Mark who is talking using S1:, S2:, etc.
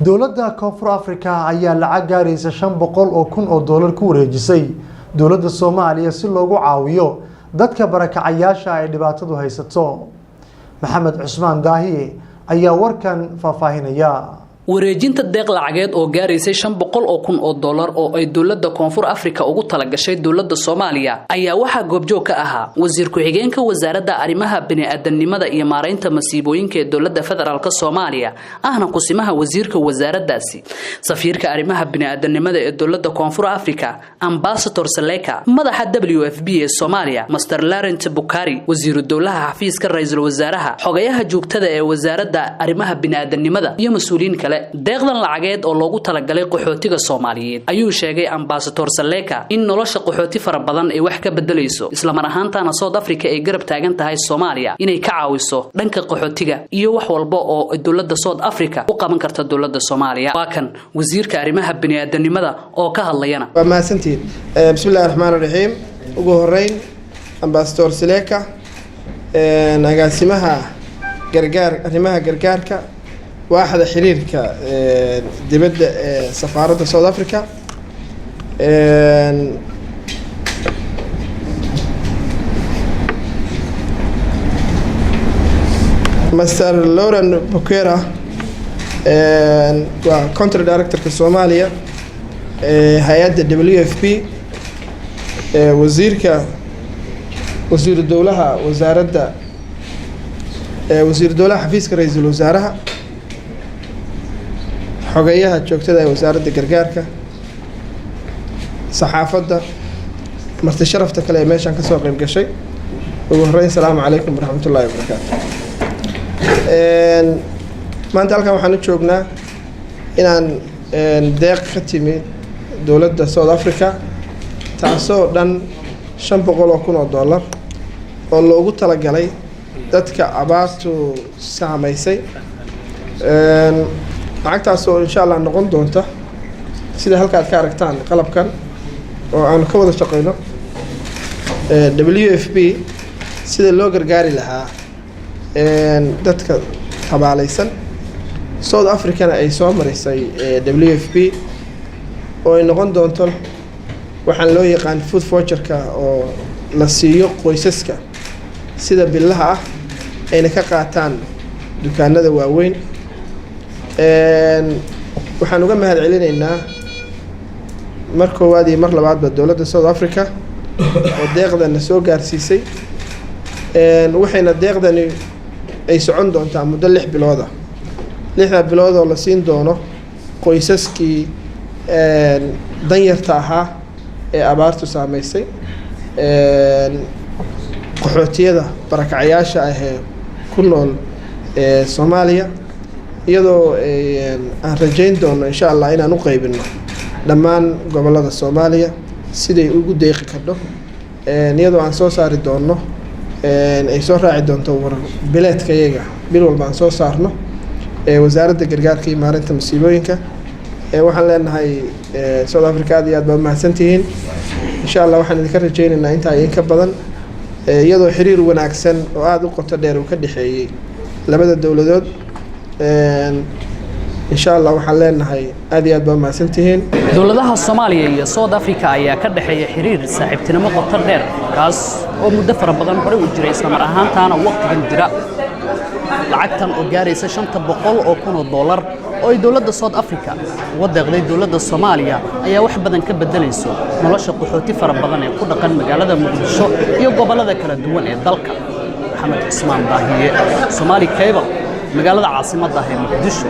S1: dowladda Koonfur Afrika ayaa lacag gaaraysa 500,000 oo dollar ku wareejisay dowladda Soomaaliya si loogu caawiyo dadka barakacayaasha ay dhibaatadu haysato. Maxamed Cusmaan Daahiye ayaa warkan faahfaahinaya.
S2: wareejinta deeq lacageed oo gaaraysay 500,000 oo dollar oo ay dawladda Koonfur Afrika ugu talagashay dawladda Soomaaliya ayaa waxa goobjoog ka ahaa wasiir ku-xigeenka wasaaradda arrimaha bini'aadanimada iyo maareynta masiibooyinka ee dawladda federaalka Soomaaliya ahna kusimaha wasiirka wasaaraddaasi safiirka arrimaha bini'aadanimada ee dawladda Koonfur Afrika Ambassador Seleka madaxa WFP ee Soomaaliya Mr Laurent Bukari wasiiru dawlaha xafiiska ra'iisul wasaaraha xogayaha joogtada ee wasaaradda arrimaha bini'aadanimada iyo mas'uuliyiin kale deeqdan lacageed oo loogu talagalay qaxootiga Soomaaliyeed ayuu sheegay Ambassador Seleka in nolosha qaxooti fara badan ay wax ka bedelayso isla mar ahaantaana South Africa ay garab taagan tahay Soomaaliya inay ka caawiso dhanka qaxootiga iyo wax walba oo dawladda South Africa u qaban karto dawladda Soomaaliya waa kan wasiirka arrimaha bini'aadanimada oo ka hadlayana
S3: waa maasantiin bismillaahir rahmaanir rahiim ugu horeyn Ambassador Seleka agaasimaha arrimaha gargaarka واحد حريرك دبد سفارة ساوث أفريقيا مستر لوران بوكيرا كونتر دايركتور كالصوماليا هيئة WFP وزير الدولة وزير الدولة حفيز رئيس الوزراء xogayaha joogtada ee wasaaradda gargaarka saxaafadda marti sharafta kale ee meeshan ka soo qayb gashay ugu horeyn salaamu calaykum waraxmatullaahi wabarakaatu maanta halkan waxaan u joognaa inaan deeq ka timi dowladda South Africa taasoo dhan 500,000 oo dollar oo loogu talagalay dadka abaartu saamaysay lacagtaas oo insha Allah noqon doonta sida halka aad ka aragtaan qalabkan oo aan ka wada shaqeyno WFP sida loo gargaari lahaa dadka tabaalaysan South Africa ay soo marisay WFP oo ay noqon doonto waxaan loo yaqaan food voucher-ka oo la siiyo qoysaska sida billaha ah ayna ka qaataan dukaanada waaweyn waxaan uga mahad celinaynaa mar koowaad iyo mar labaadba dawladda South Africa oo deeqdan soo gaarsiisay waxayna deeqdani ay socon doontaa muddo 6 bilood ah 6 bilood oo la siin doono qoysaskii danyarta ahaa ee abaartu saameysay qaxootiyada barakacayaasha ah ee ku nool Soomaaliya iyadoo aan rajayn doono insha Allah inaan u qaybino dhammaan gobolada Soomaaliya siday ugu deeqi kardo iyadoo aan soo saari doono ay soo raaci doonto bileedkayaga bil walba aan soo saarno wasaaradda gargaarka iyo maareynta masiibooyinka waxaan leenahay South Africa aad iyo aad baa mahadsantihiin insha Allah waxaan idinka rajaynaynaa inta ay ka badan iyadoo xiriir wanaagsan oo aad u qoto dheer uu ka dhaxeeyay labada dawladood إن شاء الله وحللنا هاي هذه أدبا ما سنتهين
S2: دولتها الصومالية يا سود أفريقيا يا كدحية حرير صاحبتنا مقطر دير كاس ومدفر بدن بري وجري إسلام رهان تانا وقت الجراء لعقتن وجاري سشن تبقول أو كونوا دولار أو دولة سود أفريقيا وده غير دولة الصومالية أي واحد بدن كبدل يسوع ملاش قحوتي فرب بدن يكون قن مجال مقدشو يقبل هذا كلا دوان الدلك محمد عثمان داهية صومالي كيبل مقالة عاصمة داهية مقدشو